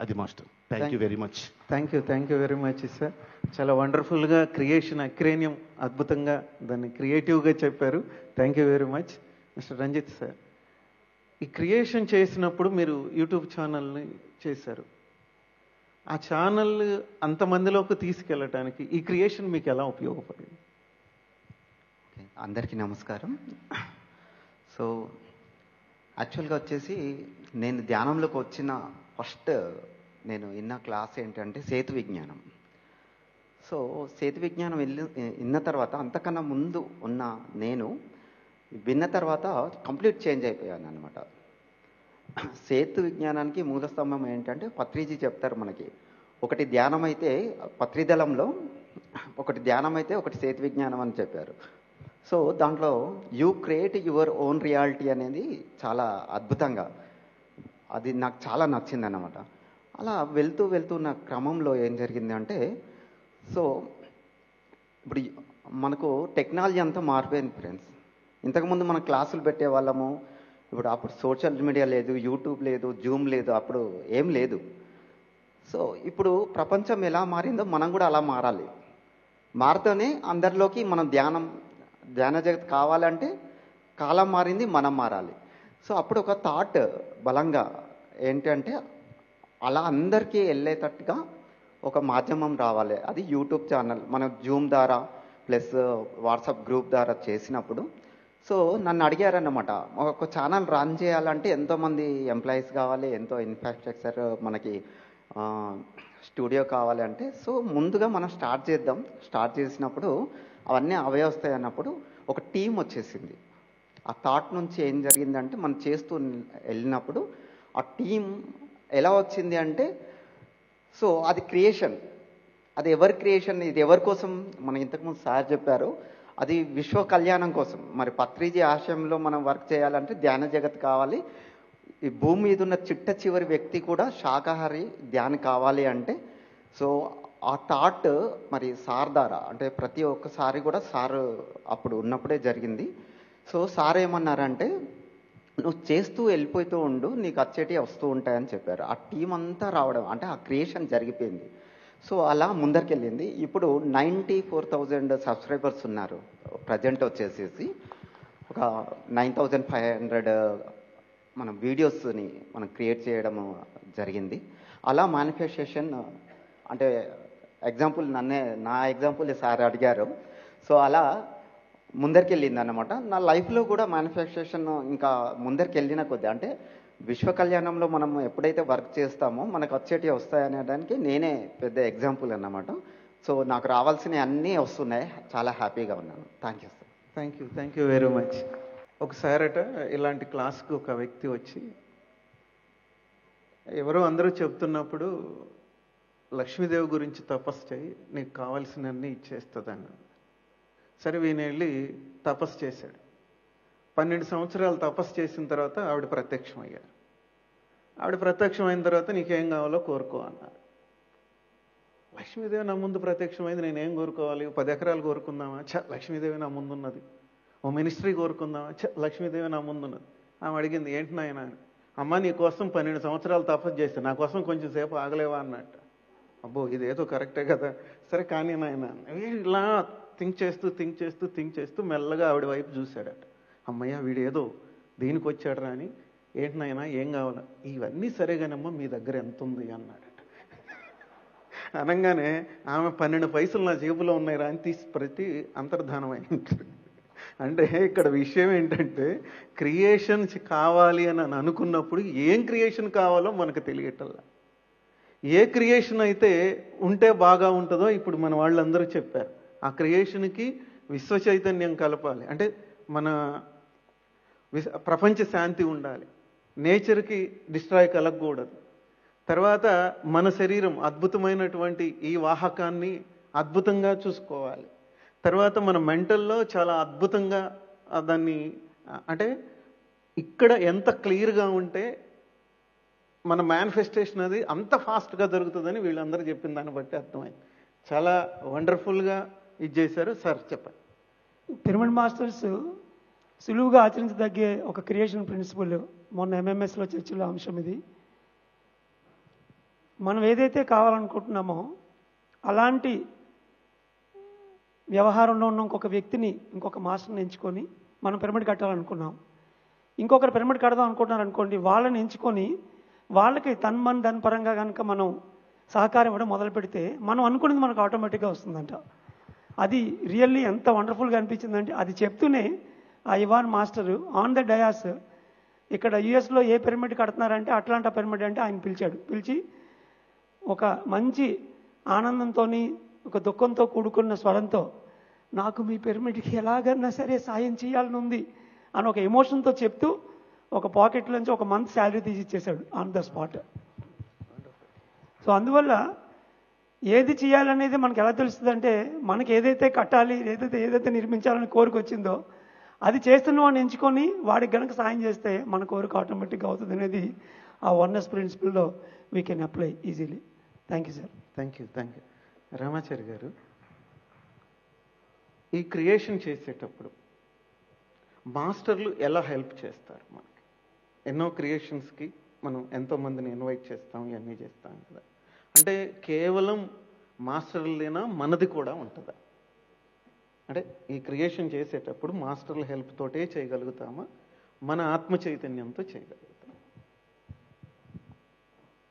అది master. Thank you very much. Thank you very much sir. చాలా వండర్ఫుల్గా క్రియేషన్ అక్రేనియం అద్భుతంగా దాన్ని క్రియేటివ్గా చెప్పారు. Thank you very much. Mister Ranjith sir, ఈ క్రియేషన్ చేసినప్పుడు మీరు యూట్యూబ్ ఛానల్ని చేశారు. ఆ ఛానల్ అంతమందిలోకి తీసుకెళ్ళటానికి ఈ క్రియేషన్ మీకు ఎలా ఉపయోగపడింది? అందరికీ నమస్కారం. సో యాక్చువల్గా వచ్చేసి నేను ధ్యానంలోకి వచ్చిన ఫస్ట్ నేను విన్న క్లాస్ ఏంటంటే సేతు విజ్ఞానం. సో సేతు విజ్ఞానం విన్న తర్వాత, అంతకన్నా ముందు ఉన్న నేను విన్న తర్వాత కంప్లీట్ చేంజ్ అయిపోయాను అనమాట. సేతు విజ్ఞానానికి మూలస్తంభం ఏంటంటే పత్రిజీ చెప్తారు మనకి, ఒకటి ధ్యానం అయితే పత్రిదళంలో, ఒకటి ధ్యానం అయితే ఒకటి సేతు విజ్ఞానం అని చెప్పారు. సో దాంట్లో you create your own reality అనేది చాలా అద్భుతంగా, అది నాకు చాలా నచ్చింది అన్నమాట. అలా వెళ్తున్న క్రమంలో ఏం జరిగింది అంటే, సో ఇప్పుడు మనకు టెక్నాలజీ అంతా మారిపోయింది ఫ్రెండ్స్. ఇంతకుముందు మనం క్లాసులు పెట్టేవాళ్ళము, ఇప్పుడు అప్పుడు సోషల్ మీడియా లేదు, యూట్యూబ్ లేదు, జూమ్ లేదు, అప్పుడు ఏం లేదు. సో ఇప్పుడు ప్రపంచం ఎలా మారిందో మనం కూడా అలా మారాలి. మారితేనే అందరిలోకి మనం ధ్యాన జగత్ కావాలంటే కాలం మారింది, మనం మారాలి. సో అప్పుడు ఒక థాట్ బలంగా ఏంటంటే, అలా అందరికీ వెళ్ళేటట్టుగా ఒక మాధ్యమం రావాలి. అది యూట్యూబ్ ఛానల్. మనం జూమ్ ద్వారా ప్లస్ వాట్సాప్ గ్రూప్ ద్వారా చేసినప్పుడు, సో నన్ను అడిగారన్నమాట, ఒక ఛానల్ రన్ చేయాలంటే ఎంతోమంది ఎంప్లాయీస్ కావాలి, ఎంతో ఇన్ఫ్రాస్ట్రక్చర్, మనకి స్టూడియో కావాలి అంటే, సో ముందుగా మనం స్టార్ట్ చేద్దాం. స్టార్ట్ చేసినప్పుడు అవన్నీ అవయవస్తాయి అన్నప్పుడు ఒక టీం వచ్చేసింది. ఆ థాట్ నుంచి ఏం జరిగిందంటే, మనం చేస్తూ వెళ్ళినప్పుడు ఆ టీం ఎలా వచ్చింది అంటే, సో అది క్రియేషన్. అది ఎవరి క్రియేషన్, ఇది ఎవరి కోసం? మనం ఇంతకుముందు సార్ చెప్పారు, అది విశ్వ కళ్యాణం కోసం. మరి పత్రిజీ ఆశయంలో మనం వర్క్ చేయాలంటే ధ్యాన జగత్ కావాలి. ఈ భూమి మీద ఉన్న చిట్ట చివరి వ్యక్తి కూడా శాకాహారి ధ్యానం కావాలి అంటే, సో ఆ థాట్ మరి సార్ ద్వారా, అంటే ప్రతి ఒక్కసారి కూడా సార్ అప్పుడు ఉన్నప్పుడే జరిగింది. సో సార్ ఏమన్నారంటే, నువ్వు చేస్తూ వెళ్ళిపోతూ ఉండు, నీకు వచ్చేటివి వస్తూ ఉంటాయని చెప్పారు. ఆ టీం అంతా రావడం అంటే ఆ క్రియేషన్ జరిగిపోయింది. సో అలా ముందరికెళ్ళింది. ఇప్పుడు 94,000 సబ్స్క్రైబర్స్ ఉన్నారు. ప్రజెంట్ వచ్చేసేసి ఒక 9,500 మనం వీడియోస్ని మనం క్రియేట్ చేయడం జరిగింది. అలా మేనిఫెస్టేషన్ అంటే ఎగ్జాంపుల్ నా ఎగ్జాంపుల్ సార్ అడిగారు. సో అలా ముందరికెళ్ళింది అన్నమాట. నా లైఫ్లో కూడా మేనిఫెస్టేషన్ ఇంకా ముందరికెళ్ళిన కొద్ది, అంటే విశ్వ కళ్యాణంలో మనం ఎప్పుడైతే వర్క్ చేస్తామో మనకు వచ్చేటివి వస్తాయనేదానికి నేనే పెద్ద ఎగ్జాంపుల్ అన్నమాట. సో నాకు రావాల్సినవి అన్నీ వస్తున్నాయి. చాలా హ్యాపీగా ఉన్నాను. Thank you sir. Thank you very much. ఒకసారట ఇలాంటి క్లాస్కి ఒక వ్యక్తి వచ్చి, ఎవరో అందరూ చెప్తున్నప్పుడు లక్ష్మీదేవి గురించి తపస్సు చేయి, నీకు కావాల్సినవన్నీ ఇచ్చేస్తుందన్న. సరే ఈయన వెళ్ళి తపస్సు చేశాడు. 12 సంవత్సరాలు తపస్సు చేసిన తర్వాత ఆవిడ ప్రత్యక్షమయ్యారు. ఆవిడ ప్రత్యక్షమైన తర్వాత నీకేం కావాలో కోరుకో అన్నారు. లక్ష్మీదేవి నా ముందు ప్రత్యక్షమైంది, నేనేం కోరుకోవాలి? 10 ఎకరాలు కోరుకుందామా? లక్ష్మీదేవి నా ముందున్నది. ఓ మినిస్ట్రీ కోరుకుందామా? లక్ష్మీదేవి నా ముందున్నది. ఆమె అడిగింది, ఏంటి నాయన? అమ్మ నీ కోసం 12 సంవత్సరాలు తపస్సు చేస్తాను, నా కోసం కొంచెం సేపు ఆగలేవా అన్నట్టు. అబ్బో ఇదేదో కరెక్టే కదా, సరే కానీ నాయన. ఇలా థింక్ చేస్తూ మెల్లగా ఆవిడ వైపు చూశాడట. అమ్మయ్య వీడేదో దీనికి వచ్చాడరా అని. ఏంటి నాయనా ఏం కావాలా? ఇవన్నీ సరేగానమ్మా మీ దగ్గర ఎంత ఉంది అన్నాడట. అనగానే ఆమె 12 పైసలు నా జేబులో ఉన్నాయిరా అని తీసి ప్రతి అంతర్ధానం అయింది. అంటే ఇక్కడ విషయం ఏంటంటే క్రియేషన్ కావాలి అని అనుకున్నప్పుడు ఏం క్రియేషన్ కావాలో మనకు తెలియటల్లా. ఏ క్రియేషన్ అయితే ఉంటే బాగా ఉంటుందో ఇప్పుడు మన వాళ్ళందరూ చెప్పారు. ఆ క్రియేషన్కి విశ్వ చైతన్యం కలపాలి, అంటే మన ప్రపంచ శాంతి ఉండాలి, నేచర్కి డిస్ట్రాయ్ కలగకూడదు. తర్వాత మన శరీరం అద్భుతమైనటువంటి ఈ వాహకాన్ని అద్భుతంగా చూసుకోవాలి. తర్వాత మన మెంటల్లో చాలా అద్భుతంగా దాన్ని, అంటే ఇక్కడ ఎంత క్లియర్గా ఉంటే మన మేనిఫెస్టేషన్ అది అంత ఫాస్ట్గా జరుగుతుందని వీళ్ళందరూ చెప్పిన దాన్ని బట్టి అర్థమైంది. చాలా వండర్ఫుల్గా ఇది చేశారు. సార్ చెప్పండి. పిరమిడ్ మాస్టర్స్ సులువుగా ఆచరించదగ్గే ఒక క్రియేషన్ ప్రిన్సిపల్ మొన్న ఎంఎంఎస్లో చర్చలో అంశం ఇది. మనం ఏదైతే కావాలనుకుంటున్నామో అలాంటి వ్యవహారంలో ఉన్న ఇంకొక వ్యక్తిని, ఇంకొక మాస్టర్ని ఎంచుకొని మనం పిరమిడ్ కట్టాలనుకున్నాం. ఇంకొకరు పిరమిడ్ కడదాం అనుకుంటున్నారు అనుకోండి, వాళ్ళని ఎంచుకొని వాళ్ళకి తన్మన్ ధన్ పరంగా కనుక మనం సహకారం ఇవ్వడం మొదలు పెడితే మనం అనుకున్నది మనకు ఆటోమేటిక్గా వస్తుందంట. అది రియల్లీ ఎంత వండర్ఫుల్గా అనిపించిందంటే, అది చెప్తూనే ఆ Ivan master on the dais ఇక్కడ యుఎస్లో ఏ పిరమిడ్ కడుతున్నారంటే అట్లాంటా పిరమిడ్ అంటే ఆయన పిలిచి ఒక మంచి ఆనందంతో, ఒక దుఃఖంతో కూడుకున్న స్వరంతో, నాకు మీ పిరమిడ్కి ఎలాగన్నా సరే సాయం చేయాలని ఉంది అని ఒక ఎమోషన్తో చెప్తూ ఒక పాకెట్లోంచి ఒక మంత్ శాలరీ తీసి ఇచ్చేశాడు ఆన్ ద స్పాట్. సో అందువల్ల ఏది చేయాలనేది మనకు ఎలా తెలుస్తుంది అంటే, మనకి ఏదైతే కట్టాలి, ఏదైతే నిర్మించాలని కోరిక వచ్చిందో అది చేస్తున్న వాడిని ఎంచుకొని వాడికి గనక సాయం చేస్తే మన కోరిక ఆటోమేటిక్గా అవుతుంది అనేది ఆ వన్నెస్ ప్రిన్సిపల్లో we can apply easily. Thank you sir. Thank you. Ramachari గారు, ఈ క్రియేషన్ చేసేటప్పుడు మాస్టర్లు ఎలా హెల్ప్ చేస్తారు మనకి? ఎన్నో క్రియేషన్స్కి మనం ఎంతోమందిని ఇన్వైట్ చేస్తాం, ఇవన్నీ చేస్తాం కదా. అంటే కేవలం మాస్టర్లేనా, మనది కూడా ఉంటుందా? అంటే ఈ క్రియేషన్ చేసేటప్పుడు మాస్టర్ల హెల్ప్ తోటే చేయగలుగుతామా, మన ఆత్మ చైతన్యంతో చేయగలుగుతాం?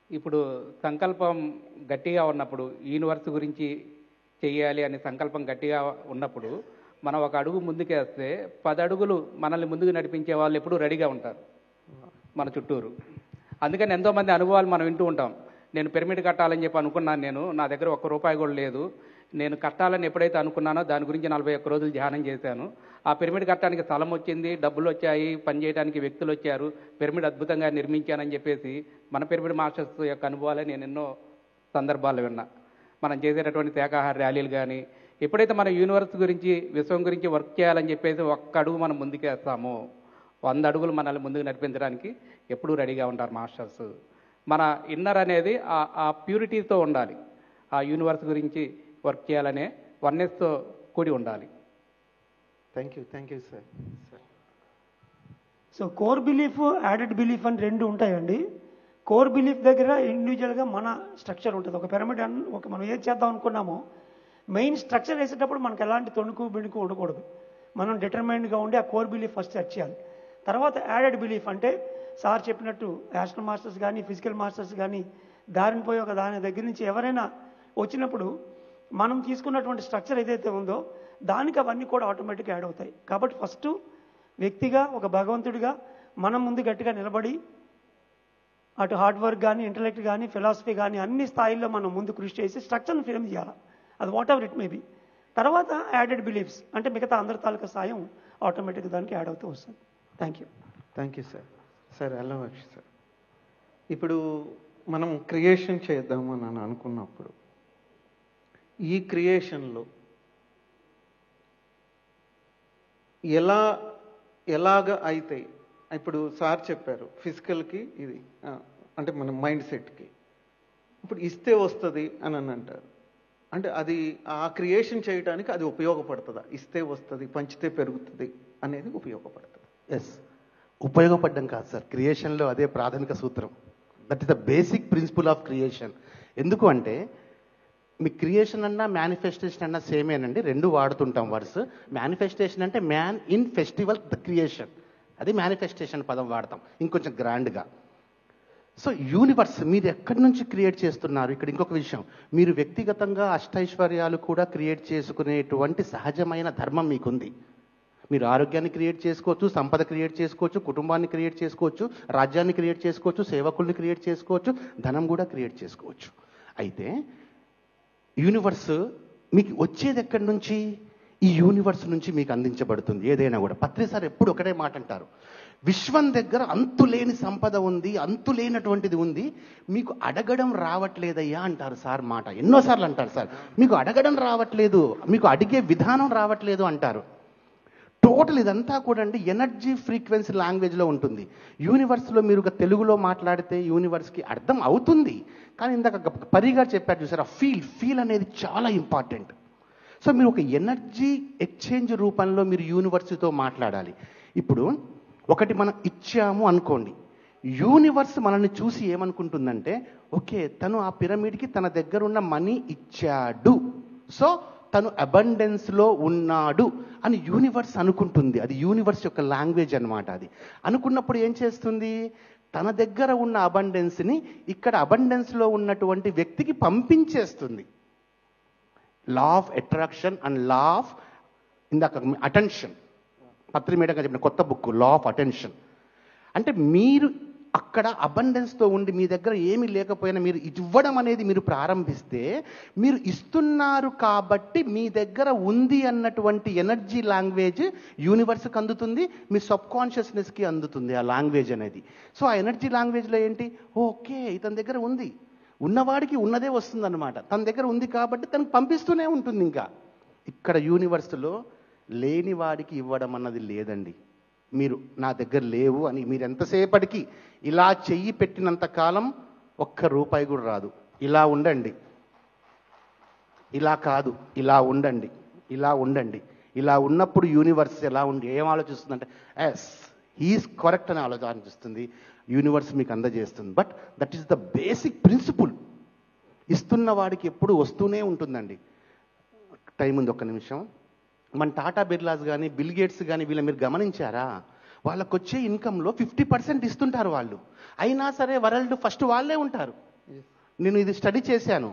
ఇప్పుడు సంకల్పం గట్టిగా ఉన్నప్పుడు, యూనివర్స్ గురించి చెయ్యాలి అనే సంకల్పం గట్టిగా ఉన్నప్పుడు మనం ఒక అడుగు ముందుకేస్తే 10 అడుగులు మనల్ని ముందుకు నడిపించే వాళ్ళు ఎప్పుడూ రెడీగా ఉంటారు మన చుట్టూరు. అందుకని ఎంతోమంది అనుభవాలు మనం వింటూ ఉంటాం. నేను పిరమిడ్ కట్టాలని చెప్పి అనుకున్నాను, నా దగ్గర ₹1 కూడా లేదు, నేను కట్టాలని ఎప్పుడైతే అనుకున్నానో దాని గురించి 41 రోజులు ధ్యానం చేశాను, ఆ పిరమిడ్ కట్టడానికి స్థలం వచ్చింది, డబ్బులు వచ్చాయి, పనిచేయడానికి వ్యక్తులు వచ్చారు, పిరమిడ్ అద్భుతంగా నిర్మించానని చెప్పేసి మన పిరమిడ్ మాస్టర్స్ యొక్క అనుభవాలే నేను ఎన్నో సందర్భాలు విన్నా. మనం చేసేటటువంటి శాఖాహార ర్యాలీలు కానీ, ఎప్పుడైతే మన యూనివర్స్ గురించి, విశ్వం గురించి వర్క్ చేయాలని చెప్పేసి 1 అడుగు మనం ముందుకేస్తామో 100 అడుగులు మనల్ని ముందుకు నడిపించడానికి ఎప్పుడూ రెడీగా ఉంటారు మాస్టర్స్. మన ఇన్నర్ అనేది ఆ ప్యూరిటీతో ఉండాలి, ఆ యూనివర్స్ గురించి వర్క్ చేయాలనే వన్నెస్తో కూడి ఉండాలి. Thank you sir. So core belief, added belief అని 2 ఉంటాయండి. కోర్ బిలీఫ్ దగ్గర ఇండివిజువల్గా మన స్ట్రక్చర్ ఉంటుంది. ఒక పిరమిడ్ మనం ఏది చేద్దాం అనుకున్నామో మెయిన్ స్ట్రక్చర్ వేసేటప్పుడు మనకు ఎలాంటి తొణుకు బిణుకు ఉండకూడదు. మనం డిటర్మైన్డ్గా ఉండి ఆ కోర్ బిలీఫ్ ఫస్ట్ సెట్ చేయాలి. తర్వాత యాడెడ్ బిలీఫ్ అంటే సార్ చెప్పినట్టు యాస్ట్రల్ మాస్టర్స్ కానీ, ఫిజికల్ మాస్టర్స్ కానీ దారిని పోయి ఒక దాని దగ్గర నుంచి ఎవరైనా వచ్చినప్పుడు మనం తీసుకున్నటువంటి స్ట్రక్చర్ ఏదైతే ఉందో దానికి అవన్నీ కూడా ఆటోమేటిక్గా యాడ్ అవుతాయి. కాబట్టి ఫస్ట్ వ్యక్తిగా, ఒక భగవంతుడిగా మనం ముందు గట్టిగా నిలబడి అటు హార్డ్ వర్క్ కానీ, ఇంటలెక్ట్ కానీ, ఫిలాసఫీ కానీ అన్ని స్థాయిల్లో మనం ముందు కృషి చేసి స్ట్రక్చర్ని ఫ్రేమ్ చేయాలి. అది what ever it may be. తర్వాత యాడెడ్ బిలీఫ్స్ అంటే మిగతా అందరి తాలూకా సాయం ఆటోమేటిక్గా దానికి యాడ్ అవుతూ వస్తుంది. Thank you sir. Allavakshi sir, ఇప్పుడు మనం క్రియేషన్ చేద్దామని అనుకున్నప్పుడు ఈ క్రియేషన్లో ఎలాగ అయితే, ఇప్పుడు సార్ చెప్పారు ఫిజికల్కి ఇది అంటే మన మైండ్ సెట్కి ఇప్పుడు ఇస్తే వస్తుంది అని అంటారు. అంటే అది ఆ క్రియేషన్ చేయడానికి అది ఉపయోగపడుతుందా? ఇస్తే వస్తుంది, పంచితే పెరుగుతుంది అనేది ఉపయోగపడుతుంది? ఎస్, ఉపయోగపడడం కాదు సార్, క్రియేషన్లో అదే ప్రాథమిక సూత్రం. That is the basic principle of creation. ఎందుకు అంటే మీ క్రియేషన్ అన్నా మేనిఫెస్టేషన్ అన్నా సేమేనండి, రెండు వాడుతుంటాం వర్డ్స్. మేనిఫెస్టేషన్ అంటే man in festival the creation, అది మేనిఫెస్టేషన్ పదం వాడతాం ఇంకొంచెం గ్రాండ్గా. సో యూనివర్స్ మీరు ఎక్కడి నుంచి క్రియేట్ చేస్తున్నారు? ఇక్కడ ఇంకొక విషయం, మీరు వ్యక్తిగతంగా అష్టైశ్వర్యాలు కూడా క్రియేట్ చేసుకునేటువంటి సహజమైన ధర్మం మీకుంది. మీరు ఆరోగ్యాన్ని క్రియేట్ చేసుకోవచ్చు, సంపద క్రియేట్ చేసుకోవచ్చు, కుటుంబాన్ని క్రియేట్ చేసుకోవచ్చు, రాజ్యాన్ని క్రియేట్ చేసుకోవచ్చు, సేవకుల్ని క్రియేట్ చేసుకోవచ్చు, ధనం కూడా క్రియేట్ చేసుకోవచ్చు. అయితే యూనివర్స్ మీకు వచ్చేది ఎక్కడి నుంచి? ఈ యూనివర్స్ నుంచి మీకు అందించబడుతుంది ఏదైనా కూడా. పత్రి సార్ ఎప్పుడు ఒకటే మాట అంటారు, విశ్వం దగ్గర అంతులేని సంపద ఉంది, అంతులేనటువంటిది ఉంది, మీకు అడగడం రావట్లేదయ్యా అంటారు సార్ మాట. ఎన్నోసార్లు అంటారు సార్, మీకు అడగడం రావట్లేదు, మీకు అడిగే విధానం రావట్లేదు అంటారు. టోటల్ ఇదంతా కూడా అండి ఎనర్జీ ఫ్రీక్వెన్సీ లాంగ్వేజ్లో ఉంటుంది. యూనివర్స్లో మీరు తెలుగులో మాట్లాడితే యూనివర్స్కి అర్థం అవుతుంది, కానీ ఇందాక పరిగా చెప్పారు చూసారా, ఫీల్ అనేది చాలా ఇంపార్టెంట్. సో మీరు ఒక ఎనర్జీ ఎక్స్చేంజ్ రూపంలో మీరు యూనివర్స్తో మాట్లాడాలి. ఇప్పుడు ఒకటి మనం ఇచ్చాము అనుకోండి, యూనివర్స్ మనల్ని చూసి ఏమనుకుంటుందంటే, ఓకే తను ఆ పిరమిడ్కి తన దగ్గర ఉన్న మనీ ఇచ్చాడు, సో తను అబండెన్స్లో ఉన్నాడు అని యూనివర్స్ అనుకుంటుంది. అది యూనివర్స్ యొక్క లాంగ్వేజ్ అన్నమాట. అది అనుకున్నప్పుడు ఏం చేస్తుంది, తన దగ్గర ఉన్న అబండెన్స్ని ఇక్కడ అబండెన్స్లో ఉన్నటువంటి వ్యక్తికి పంపించేస్తుంది. Law of attraction and law of ఇందాక అటెన్షన్, పత్రి మేడంగా చెప్పిన కొత్త బుక్ లా ఆఫ్ అటెన్షన్. అంటే మీరు అక్కడ అబండెన్స్తో ఉండి మీ దగ్గర ఏమీ లేకపోయినా మీరు ఇవ్వడం అనేది మీరు ప్రారంభిస్తే, మీరు ఇస్తున్నారు కాబట్టి మీ దగ్గర ఉంది అన్నటువంటి ఎనర్జీ లాంగ్వేజ్ యూనివర్స్కి అందుతుంది, మీ సబ్ కాన్షియస్నెస్కి అందుతుంది ఆ లాంగ్వేజ్ అనేది. సో ఆ ఎనర్జీ లాంగ్వేజ్లో ఏంటి, ఓకే ఇతని దగ్గర ఉంది, ఉన్నవాడికి ఉన్నదే వస్తుందన్నమాట, తన దగ్గర ఉంది కాబట్టి తనకు పంపిస్తూనే ఉంటుంది. ఇంకా ఇక్కడ యూనివర్స్లో లేని వాడికి ఇవ్వడం అన్నది లేదండి. మీరు నా దగ్గర లేవు అని మీరు ఎంతసేపటికి ఇలా చెయ్యి పెట్టినంత కాలం ఒక్క రూపాయి కూడా రాదు. ఇలా ఉండండి, ఇలా కాదు, ఇలా ఉండండి, ఇలా ఉండండి. ఇలా ఉన్నప్పుడు యూనివర్స్ ఎలా ఉండి ఏం ఆలోచిస్తుందంటే, ఎస్ హీఈస్ కరెక్ట్ అని ఆలోచిస్తుంది, యూనివర్స్ మీకు అందజేస్తుంది. But that is the basic principle. ఇస్తున్న వాడికి ఎప్పుడు వస్తూనే ఉంటుందండి. టైం ఉంది, ఒక్క నిమిషం. మన టాటా బిర్లాస్ కానీ బిల్ గేట్స్ కానీ వీళ్ళ మీరు గమనించారా, వాళ్ళకు వచ్చే ఇన్కంలో 50% ఇస్తుంటారు వాళ్ళు. అయినా సరే వరల్డ్ ఫస్ట్ వాళ్ళే ఉంటారు. నేను ఇది స్టడీ చేశాను.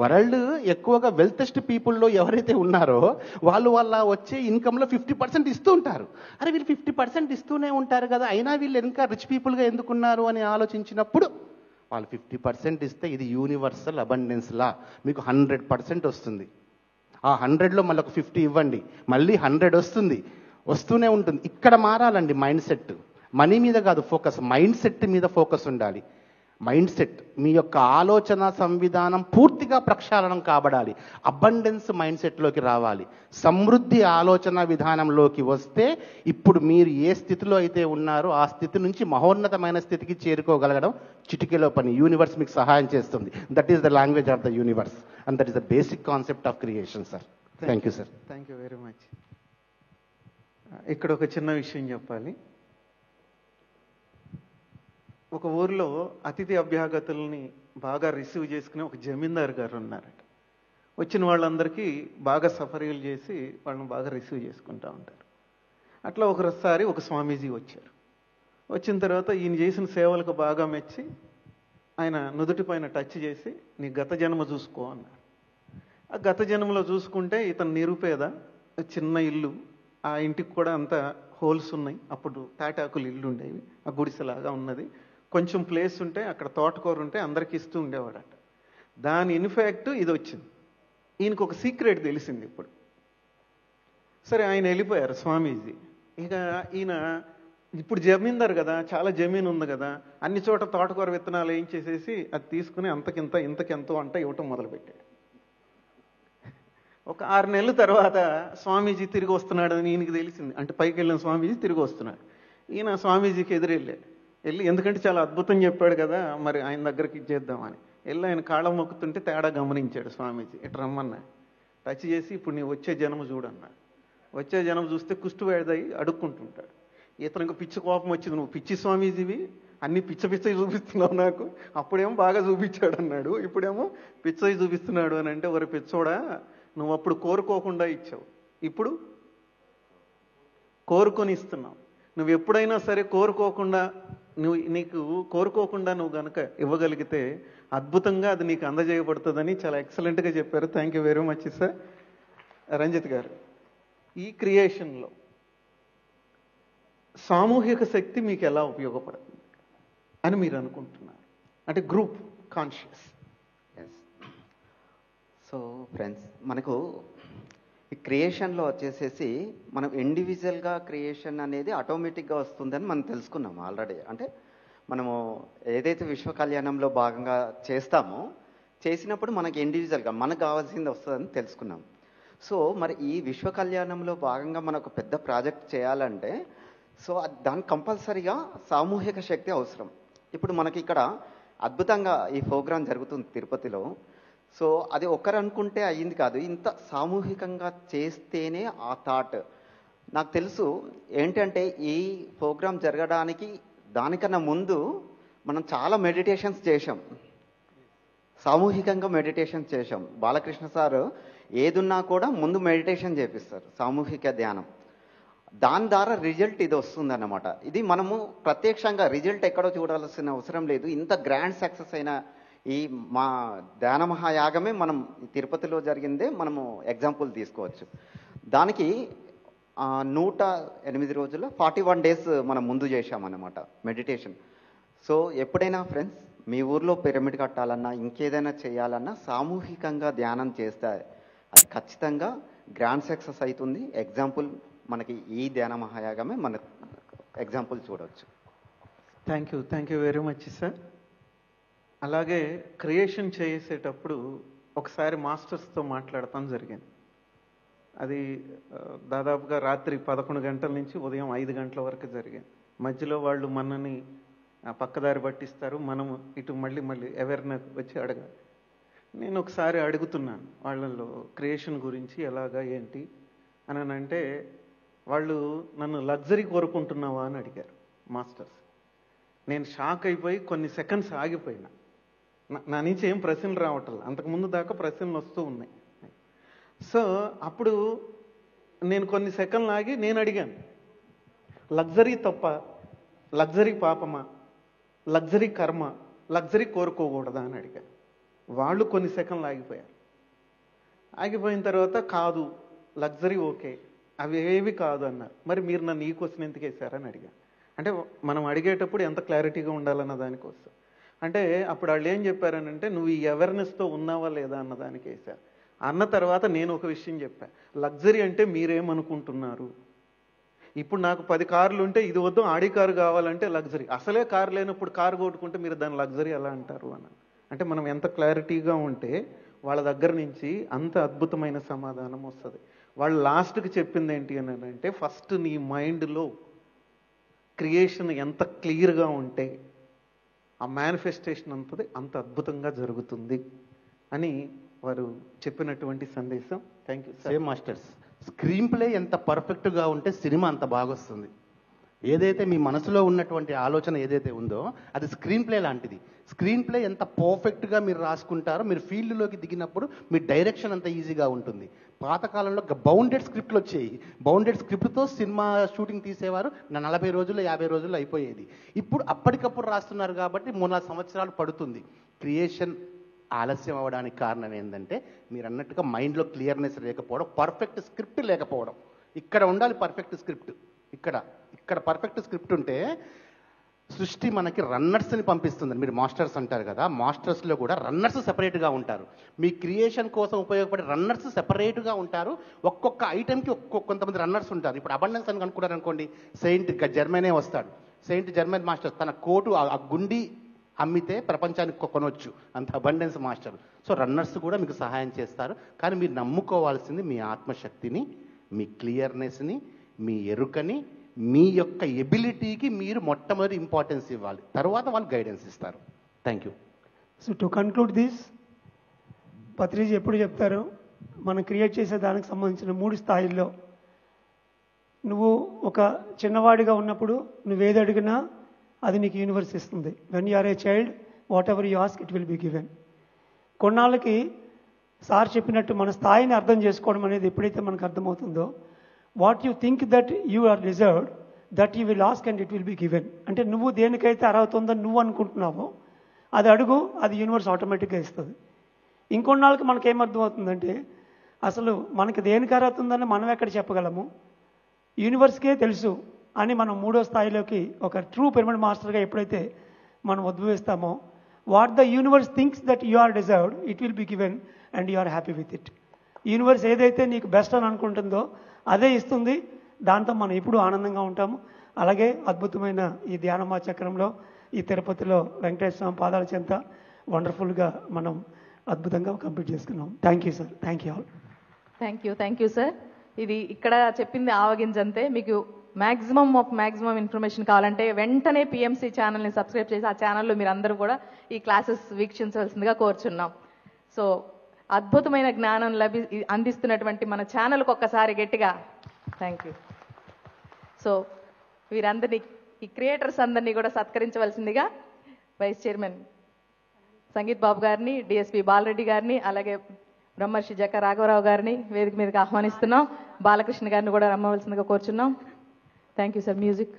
వరల్డ్ ఎక్కువగా వెల్తెస్ట్ పీపుల్లో ఎవరైతే ఉన్నారో వాళ్ళు వాళ్ళ వచ్చే ఇన్కంలో 50% ఇస్తూ ఉంటారు. అరే వీళ్ళు 50% ఇస్తూనే ఉంటారు కదా, అయినా వీళ్ళు ఇంకా రిచ్ పీపుల్గా ఎందుకున్నారు అని ఆలోచించినప్పుడు వాళ్ళు 50% ఇస్తే ఇది యూనివర్సల్ అబండెన్స్ లా, మీకు 100% వస్తుంది. ఆ 100లో మళ్ళీ ఒక 50 ఇవ్వండి, మళ్ళీ 100 వస్తుంది, వస్తూనే ఉంటుంది. ఇక్కడ మారాలండి మైండ్ సెట్. మనీ మీద కాదు ఫోకస్, మైండ్ సెట్ మీద ఫోకస్ ఉండాలి. మైండ్ సెట్ మీ యొక్క ఆలోచన సంవిధానం పూర్తిగా ప్రక్షాళనం కాబడాలి. అబండెన్స్ మైండ్ సెట్లోకి రావాలి. సమృద్ధి ఆలోచన విధానంలోకి వస్తే ఇప్పుడు మీరు ఏ స్థితిలో అయితే ఉన్నారో ఆ స్థితి నుంచి మహోన్నతమైన స్థితికి చేరుకోగలగడం చిటికెలో పని. యూనివర్స్ మీకు సహాయం చేస్తుంది. That is the language of the universe and that is the basic concept of creation sir. Thank you sir. Thank you very much. ఇక్కడ ఒక చిన్న విషయం చెప్పాలి. ఒక ఊరిలో అతిథి అభ్యాగతుల్ని బాగా రిసీవ్ చేసుకునే ఒక జమీందారు గారు ఉన్నారట. వచ్చిన వాళ్ళందరికీ బాగా సఫరీలు చేసి వాళ్ళని బాగా రిసీవ్ చేసుకుంటూ ఉంటారు. అట్లా ఒకసారి ఒక స్వామీజీ వచ్చారు. వచ్చిన తర్వాత ఈయన చేసిన సేవలకు బాగా మెచ్చి ఆయన నుదుటి పైన టచ్ చేసి నీ గత జన్మ చూసుకో అన్నారు. ఆ గత జన్మలో చూసుకుంటే ఇతను నిరుపేద, చిన్న ఇల్లు, ఆ ఇంటికి కూడా అంత హోల్స్ ఉన్నాయి. అప్పుడు తాటాకులు ఇల్లు ఉండేవి, ఆ గుడిసెలాగా ఉన్నది. కొంచెం ప్లేస్ ఉంటే అక్కడ తోటకూర ఉంటే అందరికి ఇస్తూ ఉండేవాడట. దాని ఇన్ఫాక్ట్ ఇది వచ్చింది. ఈయనకు ఒక సీక్రెట్ తెలిసింది ఇప్పుడు. సరే ఆయన వెళ్ళిపోయారు స్వామీజీ. ఇక ఈయన ఇప్పుడు జమీందారు కదా, చాలా జమీన్ ఉంది కదా, అన్ని చోట తోటకూర విత్తనాలు ఏం చేసేసి అది తీసుకుని అంతకింత ఇంతకెంతో అంట ఇవ్వటం మొదలుపెట్టాడు. ఒక 6 నెలల తర్వాత స్వామీజీ తిరిగి వస్తున్నాడని ఈయనకి తెలిసింది. అంటే పైకి వెళ్ళిన స్వామీజీ తిరిగి వస్తున్నాడు. ఈయన స్వామీజీకి ఎదురెళ్ళాడు. వెళ్ళి ఎందుకంటే చాలా అద్భుతం చెప్పాడు కదా, మరి ఆయన దగ్గరికి ఇచ్చేద్దామని వెళ్ళి ఆయన కాళ్ళ మొక్కుతుంటే తేడా గమనించాడు స్వామీజీ. ఇటు రమ్మన్నాడు, టచ్ చేసి ఇప్పుడు నీ వచ్చే జన్మ చూడన్నాడు. వచ్చే జన్మ చూస్తే కుష్టు వ్యాధి అడుక్కుంటుంటాడు. ఇతనికి పిచ్చి కోపం వచ్చింది, నువ్వు పిచ్చి స్వామీజీవి, అన్ని పిచ్చ చూపిస్తున్నావు నాకు, అప్పుడేమో బాగా చూపించాడు అన్నాడు, ఇప్పుడేమో పిచ్చవి చూపిస్తున్నాడు అని అంటే, ఒక పిచ్చోడా నువ్వు అప్పుడు కోరుకోకుండా ఇచ్చావు, ఇప్పుడు కోరుకొని ఇస్తున్నావు. నువ్వు ఎప్పుడైనా సరే కోరుకోకుండా నీకు కోరుకోకుండా నువ్వు కనుక ఇవ్వగలిగితే అద్భుతంగా అది నీకు అందజేయబడుతుందని చాలా ఎక్సలెంట్గా చెప్పారు. Thank you very much sir. Ranjith garu, ఈ క్రియేషన్లో సామూహిక శక్తి మీకు ఎలా ఉపయోగపడుతుంది అని మీరు అనుకుంటున్నారు? అంటే group conscious. Yes. So friends, మనకు ఈ క్రియేషన్లో వచ్చేసేసి మనం ఇండివిజువల్గా క్రియేషన్ అనేది ఆటోమేటిక్గా వస్తుందని మనం తెలుసుకున్నాం ఆల్రెడీ. అంటే మనము ఏదైతే విశ్వ కళ్యాణంలో భాగంగా చేస్తామో, చేసినప్పుడు మనకి ఇండివిజువల్గా మనకు కావాల్సింది వస్తుందని తెలుసుకున్నాం. సో మరి ఈ విశ్వ కళ్యాణంలో భాగంగా మనకు పెద్ద ప్రాజెక్ట్ చేయాలంటే సో దానికి కంపల్సరీగా సామూహిక శక్తి అవసరం. ఇప్పుడు మనకి ఇక్కడ అద్భుతంగా ఈ ప్రోగ్రాం జరుగుతుంది తిరుపతిలో. సో అది ఒకరు అనుకుంటే అయ్యింది కాదు, ఇంత సామూహికంగా చేస్తేనే ఆ థాట్. నాకు తెలుసు ఏంటంటే ఈ ప్రోగ్రాం జరగడానికి దానికన్నా ముందు మనం చాలా మెడిటేషన్స్ చేశాం, సామూహికంగా మెడిటేషన్ చేశాం. బాలకృష్ణ సార్ ఏదున్నా కూడా ముందు మెడిటేషన్ చేపిస్తారు, సామూహిక ధ్యానం. దాని ద్వారా రిజల్ట్ ఇది వస్తుందన్నమాట. ఇది మనము ప్రత్యక్షంగా రిజల్ట్ ఎక్కడో చూడాల్సిన అవసరం లేదు. ఇంత గ్రాండ్ సక్సెస్ అయిన ఈ మా ధ్యాన మహాయాగమే మనం తిరుపతిలో జరిగిందే మనము ఎగ్జాంపుల్ తీసుకోవచ్చు. దానికి 108 రోజుల్లో 41 days మనం ముందు చేశామన్నమాట మెడిటేషన్. సో ఎప్పుడైనా ఫ్రెండ్స్ మీ ఊర్లో పిరమిడ్ కట్టాలన్నా ఇంకేదైనా చేయాలన్నా సామూహికంగా ధ్యానం చేస్తే అది ఖచ్చితంగా గ్రాండ్ సక్సెస్ అవుతుంది. ఎగ్జాంపుల్ మనకి ఈ ధ్యాన మహాయాగమే మన ఎగ్జాంపుల్ చూడవచ్చు. Thank you very much sir. అలాగే క్రియేషన్ చేసేటప్పుడు ఒకసారి మాస్టర్స్తో మాట్లాడటం జరిగింది. అది దాదాపుగా రాత్రి 11 గంటల నుంచి ఉదయం 5 గంటల వరకు జరిగింది. మధ్యలో వాళ్ళు మనని పక్కదారి పట్టిస్తారు, మనం ఇటు మళ్ళీ అవేర్నెస్ వచ్చి అడగాలి. నేను ఒకసారి అడుగుతున్నాను వాళ్ళలో క్రియేషన్ గురించి ఎలాగా ఏంటి అని అంటే, వాళ్ళు నన్ను లగ్జరీ కోరుకుంటున్నావా అని అడిగారు మాస్టర్స్. నేను షాక్ అయిపోయి కొన్ని సెకండ్స్ ఆగిపోయినా. నా నుంచి ఏం ప్రశ్నలు రావట్లేదు, అంతకుముందు దాకా ప్రశ్నలు వస్తూ ఉన్నాయి. సో అప్పుడు నేను కొన్ని సెకండ్లు ఆగి నేను అడిగాను, లగ్జరీ తప్ప, లగ్జరీ పాపమా, లగ్జరీ కర్మ, లగ్జరీ కోరుకోకూడదా అని అడిగాను. వాళ్ళు కొన్ని సెకండ్లు ఆగిపోయారు. ఆగిపోయిన తర్వాత కాదు లగ్జరీ ఓకే, అవి ఏవి కాదు అన్నారు. మరి మీరు నన్ను ఈ క్వశ్చన్ ఎందుకు వేశారని అడిగాను. అంటే మనం అడిగేటప్పుడు ఎంత క్లారిటీగా ఉండాలన్న దానికోసం. అంటే అప్పుడు వాళ్ళు ఏం చెప్పారనంటే, నువ్వు ఈ అవేర్నెస్తో ఉన్నావా లేదా అన్న దానికి వేశారు. అన్న తర్వాత నేను ఒక విషయం చెప్పాను, లగ్జరీ అంటే మీరేమనుకుంటున్నారు? ఇప్పుడు నాకు 10 కార్లు ఉంటే ఇది వద్దు ఆడి కారు కావాలంటే లగ్జరీ, అసలే కారు లేనప్పుడు కారు కొట్టుకుంటే మీరు దాన్ని లగ్జరీ ఎలా అంటారు అన్న. అంటే మనం ఎంత క్లారిటీగా ఉంటే వాళ్ళ దగ్గర నుంచి అంత అద్భుతమైన సమాధానం వస్తుంది. వాళ్ళు లాస్ట్కి చెప్పింది ఏంటి అని అంటే, ఫస్ట్ నీ మైండ్లో క్రియేషన్ ఎంత క్లియర్గా ఉంటే ఆ మేనిఫెస్టేషన్ అంతది అంత అద్భుతంగా జరుగుతుంది అని వారు చెప్పినటువంటి సందేశం. Thank you. Same masters, screen play ఎంత పర్ఫెక్ట్గా ఉంటే సినిమా అంత బాగొస్తుంది. ఏదైతే మీ మనసులో ఉన్నటువంటి ఆలోచన ఏదైతే ఉందో అది స్క్రీన్ ప్లే లాంటిది. స్క్రీన్ ప్లే ఎంత పర్ఫెక్ట్గా మీరు రాసుకుంటారో, మీరు ఫీల్డ్లోకి దిగినప్పుడు మీ డైరెక్షన్ అంత ఈజీగా ఉంటుంది. పాతకాలంలో బౌండెడ్ స్క్రిప్ట్లు వచ్చాయి. బౌండెడ్ స్క్రిప్ట్తో సినిమా షూటింగ్ తీసేవారు, 40 రోజుల్లో 50 రోజుల్లో అయిపోయేది. ఇప్పుడు అప్పటికప్పుడు రాస్తున్నారు కాబట్టి 3-4 సంవత్సరాలు పడుతుంది. క్రియేషన్ ఆలస్యం అవ్వడానికి కారణం ఏంటంటే, మీరు అన్నట్టుగా మైండ్లో క్లియర్నెస్ లేకపోవడం, పర్ఫెక్ట్ స్క్రిప్ట్ లేకపోవడం. ఇక్కడ ఉండాలి పర్ఫెక్ట్ స్క్రిప్ట్. ఇక్కడ పర్ఫెక్ట్ స్క్రిప్ట్ ఉంటే సృష్టి మనకి రన్నర్స్ని పంపిస్తుంది. మీరు మాస్టర్స్ అంటారు కదా, మాస్టర్స్లో కూడా రన్నర్స్ సెపరేట్గా ఉంటారు. మీ క్రియేషన్ కోసం ఉపయోగపడే రన్నర్స్ సెపరేట్గా ఉంటారు. ఒక్కొక్క ఐటెంకి కొంతమంది రన్నర్స్ ఉంటారు. ఇప్పుడు అబండెన్స్ అని అనుకున్నారు అనుకోండి, సెయింట్ జర్మనే వస్తాడు. సెయింట్ జర్మన్ మాస్టర్ తన కోటు ఆ గుండి అమ్మితే ప్రపంచానికి కొనవచ్చు, అంత అబండెన్స్ మాస్టర్. సో రన్నర్స్ కూడా మీకు సహాయం చేస్తారు. కానీ మీరు నమ్ముకోవాల్సింది మీ ఆత్మశక్తిని, మీ క్లియర్నెస్ని, మీ ఎరుకని, మీ యొక్క ఎబిలిటీకి మీరు మొట్టమొదటి ఇంపార్టెన్స్ ఇవ్వాలి. తర్వాత వాళ్ళు గైడెన్స్ ఇస్తారు. Thank you. So to conclude this, Patriji ఎప్పుడు చెప్తారు, మనం క్రియేట్ చేసే దానికి సంబంధించిన 3 స్థాయిల్లో నువ్వు ఒక చిన్నవాడిగా ఉన్నప్పుడు నువ్వేది అడిగినా అది నీకు యూనివర్స్ ఇస్తుంది. When you are a child, whatever you ask it will be given. కొన్నాళ్ళకి సార్ చెప్పినట్టు మన స్థాయిని అర్థం చేసుకోవడం అనేది ఎప్పుడైతే మనకు అర్థమవుతుందో, what you think that you are reserved, that you will ask and it will be given. అంటే నువ్వు దేనికైతే అర్హత ఉందని నువ్వు అనుకుంటున్నావో అది అడుగు, అది యూనివర్స్ ఆటోమేటిక్గా ఇస్తుంది. ఇంకొన్నాళ్ళకి మనకేమర్థం అవుతుందంటే, అసలు మనకి దేనికి అర్హత ఉందని మనం ఎక్కడ చెప్పగలము, యూనివర్స్కే తెలుసు అని మనం మూడో స్థాయిలోకి ఒక ట్రూ పిరమిడ్ మాస్టర్గా ఎప్పుడైతే మనం ఉద్భవిస్తామో, what the universe thinks that you are deserved, it will be given and you are happy with it. Universe ఏదైతే నీకు బెస్ట్ అని అనుకుంటుందో అదే ఇస్తుంది, దాంతో మనం ఎప్పుడూ ఆనందంగా ఉంటాము. అలాగే అద్భుతమైన ఈ ధ్యానమా చక్రంలో, ఈ తిరుపతిలో వెంకటేశ్వర స్వామి పాదాల చెంత వండర్ఫుల్గా మనం అద్భుతంగా కంప్లీట్ చేసుకున్నాం. Thank you sir, thank you all. Thank you sir. ఇది ఇక్కడ చెప్పింది ఆవగింజంతే. మీకు మ్యాక్సిమం ఇన్ఫర్మేషన్ కావాలంటే వెంటనే పిఎంసి ఛానల్ని సబ్స్క్రైబ్ చేసి ఆ ఛానల్లో మీరు అందరూ కూడా ఈ క్లాసెస్ వీక్షించవలసిందిగా కోరుచున్నాం. సో అద్భుతమైన జ్ఞానం అందిస్తున్నటువంటి మన ఛానల్కి ఒక్కసారి గట్టిగా థ్యాంక్ యూ. సో వీరందరినీ, ఈ క్రియేటర్స్ అందరినీ కూడా సత్కరించవలసిందిగా వైస్ చైర్మన్ సంగీత్ బాబు గారిని, డిఎస్పి బాలరెడ్డి గారిని, అలాగే బ్రహ్మర్షి జక్క రాఘవరావు గారిని వేదిక మీదకి ఆహ్వానిస్తున్నాం. బాలకృష్ణ గారిని కూడా రమ్మవలసిందిగా కోరుచున్నాం. Thank you sir. మ్యూజిక్.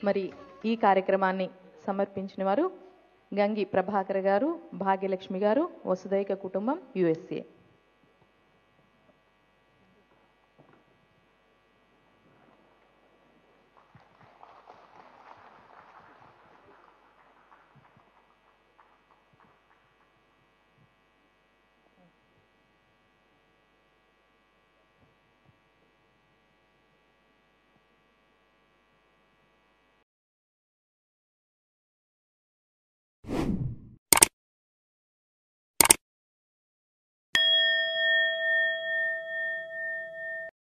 మరి ఈ కార్యక్రమాన్ని సమర్పించిన వారు గంగి ప్రభాకర్ గారు, భాగ్యలక్ష్మి గారు, వసుదైక కుటుంబం, USA.